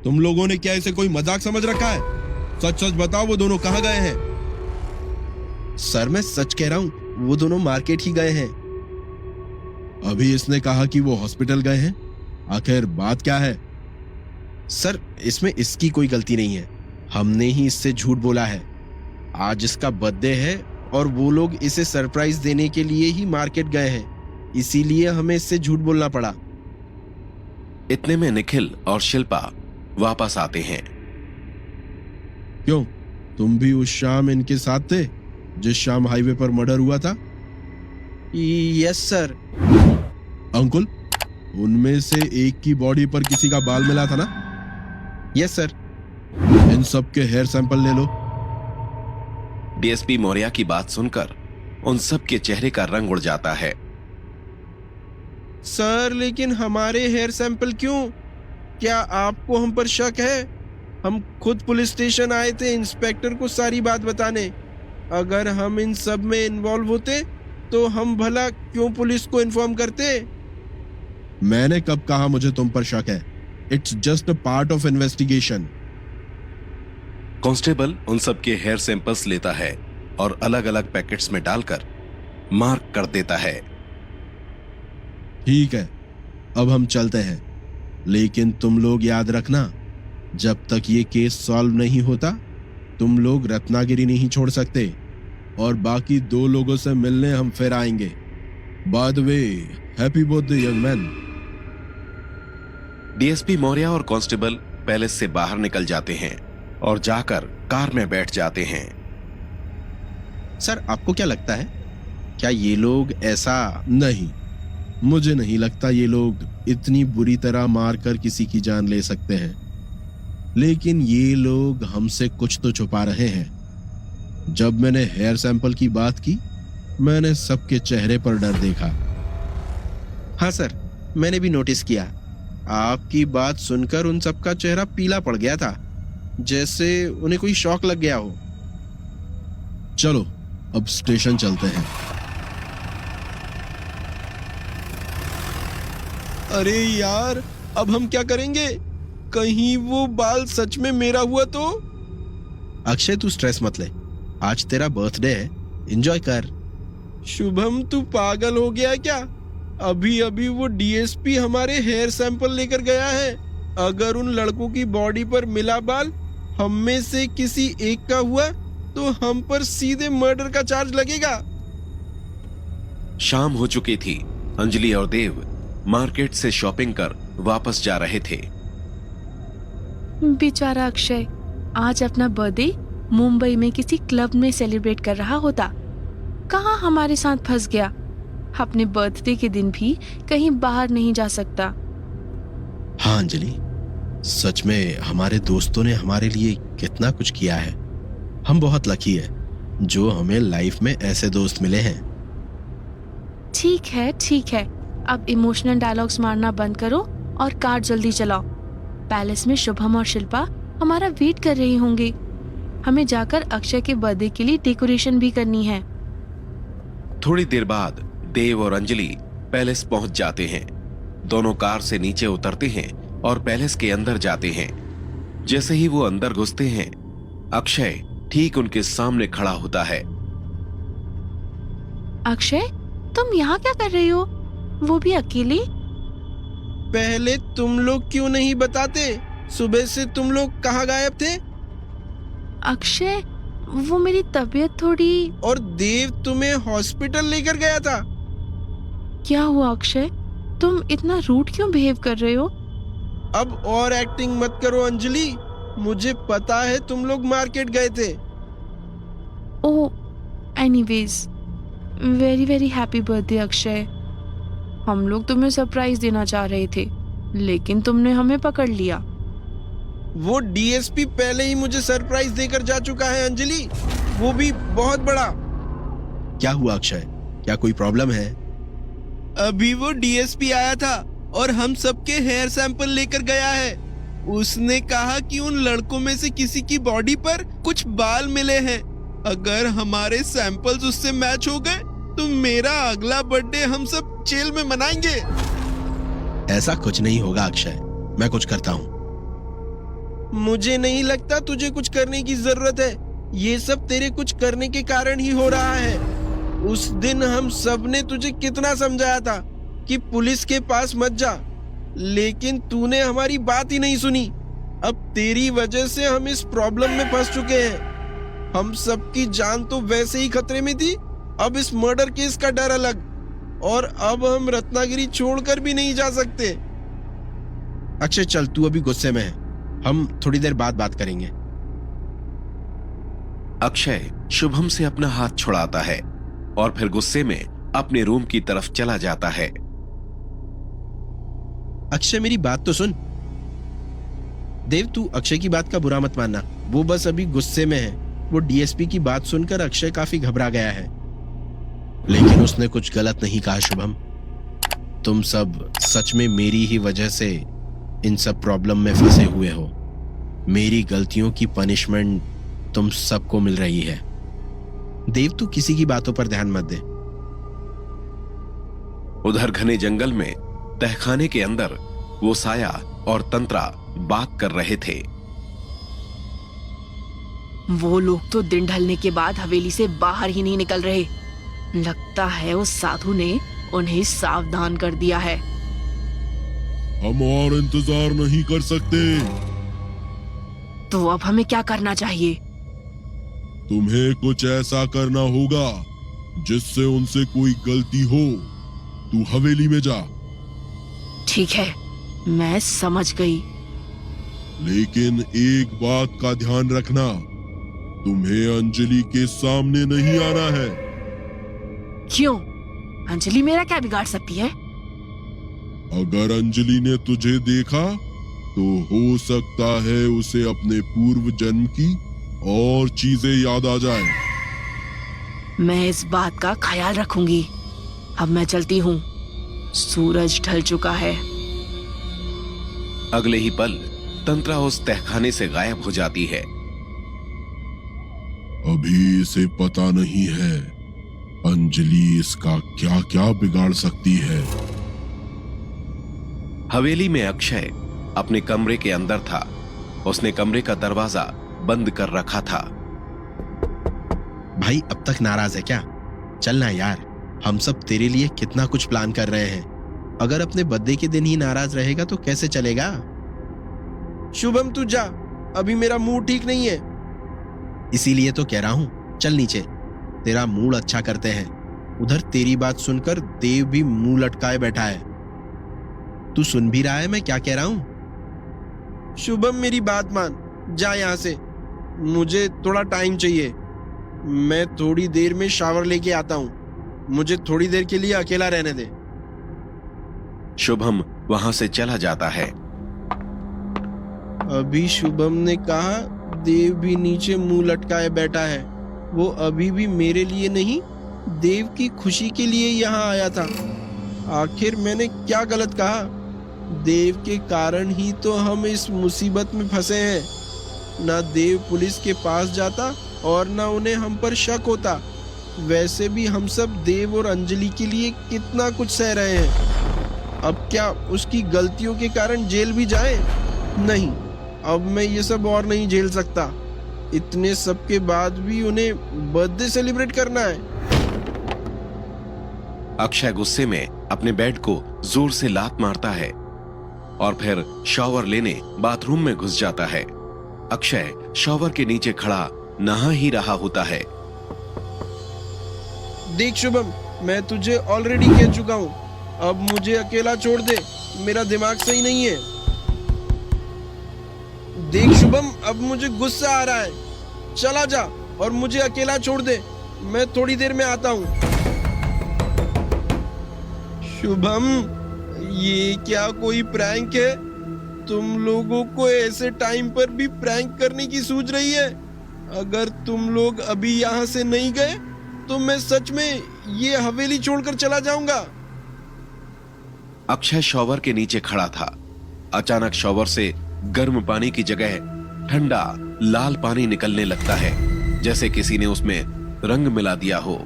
तुम लोगों ने क्या इसे कोई मजाक समझ रखा है? सच सच बताओ, वो दोनों कहाँ गए हैं? सर मैं सच कह रहा हूँ, वो दोनों मार्केट ही गए हैं। अभी इसने कहा कि वो हॉस्पिटल गए हैं। आखिर बात क्या है? सर इसमें इसकी कोई गलती नहीं है, हमने ही इससे झूठ बोला है। आज इसका बर्थडे है और वो लोग इसे सरप्राइज देने के लिए ही मार्केट गए हैं, इसीलिए हमें इससे झूठ बोलना पड़ा। इतने में निखिल और शिल्पा वापस आते हैं। क्यों, तुम भी उस शाम इनके साथ थे जिस शाम हाईवे पर मर्डर हुआ था? Yes sir. अंकुल, उनमें से एक की बॉडी पर किसी का बाल मिला था ना? Yes sir. इन सब के हेयर सैंपल ले लो। डीएसपी मौर्य की बात सुनकर उन सब के चेहरे का रंग उड़ जाता है। सर लेकिन हमारे हेयर सैंपल क्यों? क्या आपको हम पर शक है? हम खुद पुलिस स्टेशन आए थे इंस्पेक्टर को सारी बात बताने। अगर हम इन सब में इन्वॉल्व होते तो हम भला क्यों पुलिस को इन्फॉर्म करते? मैंने कब कहा मुझे तुम पर शक है? It's just a part of investigation. Constable उन सब के हेयर सैंपल्स लेता है और अलग अलग पैकेट्स में डालकर मार्क कर देता है। ठीक है, अब हम चलते हैं, लेकिन तुम लोग याद रखना, जब तक ये केस सॉल्व नहीं होता तुम लोग रत्नागिरी नहीं छोड़ सकते, और बाकी 2 लोगों से मिलने हम फिर आएंगे। By the way, happy birthday young man. DSP Maurya और कांस्टेबल पैलेस से बाहर निकल जाते हैं और जाकर कार में बैठ जाते हैं। सर आपको क्या लगता है, क्या ये लोग ऐसा? नहीं, मुझे नहीं लगता ये लोग इतनी बुरी तरह मारकर किसी की जान ले सकते हैं, लेकिन ये लोग हमसे कुछ तो छुपा रहे हैं। जब मैंने हेयर सैंपल की बात की, मैंने सबके चेहरे पर डर देखा। हाँ सर, मैंने भी नोटिस किया। आपकी बात सुनकर उन सबका चेहरा पीला पड़ गया था, जैसे उन्हें कोई शॉक लग गया हो। चलो अब स्टेशन चलते हैं। अरे यार, अब हम क्या करेंगे? कहीं वो बाल सच में मेरा हुआ तो? अक्षय तू स्ट्रेस मत ले, आज तेरा बर्थडे है, एंजॉय कर। शुभम तू पागल हो गया क्या? अभी अभी वो डीएसपी हमारे हेयर सैंपल लेकर गया है। अगर उन लड़कों की बॉडी पर मिला बाल हम में से किसी एक का हुआ तो हम पर सीधे मर्डर का चार्ज लगेगा। शाम हो चुकी थी। अंजलि और देव मार्केट से शॉपिंग कर वापस जा रहे थे। बेचारा अक्षय आज अपना बर्थडे मुंबई में किसी क्लब में सेलिब्रेट कर रहा होता, कहाँ हमारे साथ फंस गया। अपने बर्थडे के दिन भी कहीं बाहर नहीं जा सकता। हाँ अंजलि, सच में हमारे दोस्तों ने हमारे लिए कितना कुछ किया है। हम बहुत लकी है जो हमें लाइफ में ऐसे दोस्त मिले हैं। ठीक है, अब इमोशनल डायलॉग्स मारना बंद करो और कार जल्दी चलाओ। पैलेस में शुभम और शिल्पा हमारा वेट कर रही होंगी। हमें जाकर अक्षय के बर्थडे के लिए डेकोरेशन भी करनी है। थोड़ी देर बाद देव और अंजलि पैलेस पहुंच जाते हैं। दोनों कार से नीचे उतरते हैं और पैलेस के अंदर जाते हैं। जैसे ही वो अंदर घुसते हैं, अक्षय ठीक उनके सामने खड़ा होता है। अक्षय, तुम यहाँ क्या कर रही हो, वो भी अकेले? पहले तुम लोग क्यों नहीं बताते? सुबह से तुम लोग कहाँ गायब थे? अक्षय, वो मेरी तबीयत थोड़ी। और देव तुम्हें हॉस्पिटल लेकर गया था। क्या हुआ अक्षय, तुम इतना रूड क्यों बिहेव कर रहे हो? अब और एक्टिंग मत करो अंजलि, मुझे पता है तुम लोग मार्केट गए थे। Oh, anyways, very very happy birthday Akshay. हम लोग तुम्हें सरप्राइज देना चाह रहे थे, लेकिन तुमने हमें पकड़ लिया। वो डीएसपी पहले ही मुझे सरप्राइज देकर जा चुका है अंजलि, वो भी बहुत बड़ा। क्या हुआ अक्षय, क्या कोई प्रॉब्लम है? अभी वो डीएसपी आया था और हम सबके हेयर सैंपल लेकर गया है। उसने कहा कि उन लड़कों में से किसी की बॉडी पर कुछ बाल मिले हैं। अगर हमारे सैंपल्स उससे मैच हो गए तो मेरा अगला बर्थडे हम सब जेल में मनाएंगे। ऐसा कुछ नहीं होगा अक्षय, मैं कुछ करता हूँ। मुझे नहीं लगता तुझे कुछ करने की जरूरत है। ये सब तेरे कुछ करने के कारण ही हो रहा है। उस दिन हम सब ने तुझे कितना समझाया था कि पुलिस के पास मत जा, लेकिन तूने हमारी बात ही नहीं सुनी। अब तेरी वजह से हम इस प्रॉब्लम में फंस चुके हैं। हम सबकी जान तो वैसे ही खतरे में थी, अब इस मर्डर केस का डर अलग, और अब हम रत्नागिरी छोड़कर भी नहीं जा सकते। अक्षय चल, तू अभी गुस्से में है, हम थोड़ी देर बाद बात करेंगे। अक्षय शुभम से अपना हाथ छुड़ाता है और फिर गुस्से में अपने रूम की तरफ चला जाता है। अक्षय मेरी बात तो सुन। देव, तू अक्षय की बात का बुरा मत मानना, वो बस अभी गुस्से में है। वो डीएसपी की बात सुनकर अक्षय काफी घबरा गया है, लेकिन उसने कुछ गलत नहीं कहा। शुभम, तुम सब सच में मेरी ही वजह से इन सब प्रॉब्लम में फंसे हुए हो। मेरी गलतियों की पनिशमेंट तुम सबको मिल रही है। देव, तू किसी की बातों पर ध्यान मत दे। उधर घने जंगल में तहखाने के अंदर वो साया और तंत्रा बात कर रहे थे। वो लोग तो दिन ढलने के बाद हवेली से बाहर ही नहीं निकल रहे। लगता है उस साधु ने उन्हें सावधान कर दिया है। हम और इंतजार नहीं कर सकते। तो अब हमें क्या करना चाहिए? तुम्हें कुछ ऐसा करना होगा जिससे उनसे कोई गलती हो। तू हवेली में जा। ठीक है, मैं समझ गई। लेकिन एक बात का ध्यान रखना, तुम्हें अंजलि के सामने नहीं आना है। क्यों? अंजलि मेरा क्या बिगाड़ सकती है? अगर अंजलि ने तुझे देखा तो हो सकता है उसे अपने पूर्व जन्म की और चीजें याद आ जाए। मैं इस बात का ख्याल रखूंगी। अब मैं चलती हूँ, सूरज ढल चुका है। अगले ही पल तंत्रा उस तहखाने से गायब हो जाती है। अभी इसे पता नहीं है अंजलि इसका क्या क्या बिगाड़ सकती है। हवेली में अक्षय अपने कमरे के अंदर था। उसने कमरे का दरवाजा बंद कर रखा था। भाई, अब तक नाराज है क्या? चलना यार, हम सब तेरे लिए कितना कुछ प्लान कर रहे हैं। अगर अपने बर्थडे के दिन ही नाराज रहेगा तो कैसे चलेगा? शुभम तू जा, अभी मेरा मूड ठीक नहीं है। इसीलिए तो कह रहा हूं, चल नीचे, तेरा मूड अच्छा करते हैं। उधर तेरी बात सुनकर देव भी मुंह लटकाए बैठा है। तू सुन भी रहा है मैं क्या कह रहा हूं? शुभम मेरी बात मान, जा यहां से। मुझे थोड़ा टाइम चाहिए। मैं थोड़ी देर में शावर लेके आता हूं। मुझे थोड़ी देर के लिए अकेला रहने दे। शुभम वहां से चला जाता है। अभी शुभम ने कहा देव भी नीचे मुंह लटकाए बैठा है। वो अभी भी मेरे लिए नहीं, देव की खुशी के लिए यहाँ आया था। आखिर मैंने क्या गलत कहा? देव के कारण ही तो हम इस मुसीबत में फंसे हैं। ना देव पुलिस के पास जाता और ना उन्हें हम पर शक होता। वैसे भी हम सब देव और अंजलि के लिए कितना कुछ सह रहे हैं। अब क्या उसकी गलतियों के कारण जेल भी जाए? नहीं, अब मैं ये सब और नहीं झेल सकता। इतने सब के बाद भी उन्हें बर्थडे सेलिब्रेट करना है। अक्षय गुस्से में अपने बेड को जोर से लात मारता है और फिर शॉवर लेने बाथरूम में घुस जाता है। अक्षय शॉवर के नीचे खड़ा नहा ही रहा होता है। देख शुभम, मैं तुझे ऑलरेडी कह चुका हूँ, अब मुझे अकेला छोड़ दे, मेरा दिमाग सही नहीं है। देख शुभम, अब मुझे गुस्सा आ रहा है, चला जा और मुझे अकेला छोड़ दे, मैं थोड़ी देर में आता हूँ। शुभम, ये क्या कोई प्रैंक है? तुम लोगों को ऐसे टाइम पर भी प्रैंक करने की सूझ रही है? अगर तुम लोग अभी यहाँ से नहीं गए तो मैं सच में ये हवेली छोड़कर चला जाऊंगा। अक्षय शॉवर के नीचे खड़ा था। अचानक शॉवर से गर्म पानी की जगह ठंडा लाल पानी निकलने लगता है, जैसे किसी ने उसमें रंग मिला दिया हो।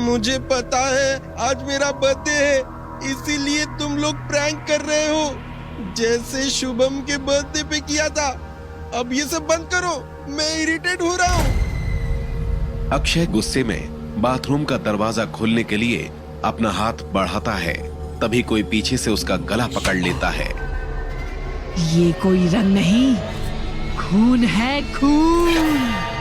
मुझे पता है आज मेरा बर्थडे है, इसीलिए तुम लोग प्रैंक कर रहे हो। जैसे शुभम के बर्थडे पे किया था। अब ये सब बंद करो, मैं इरिटेट हो रहा हूँ। अक्षय गुस्से में बाथरूम का दरवाजा खोलने के लिए अपना हाथ बढ़ाता है, तभी कोई पीछे से उसका गला पकड़ लेता है। ये कोई रंग नहीं, खून है खून।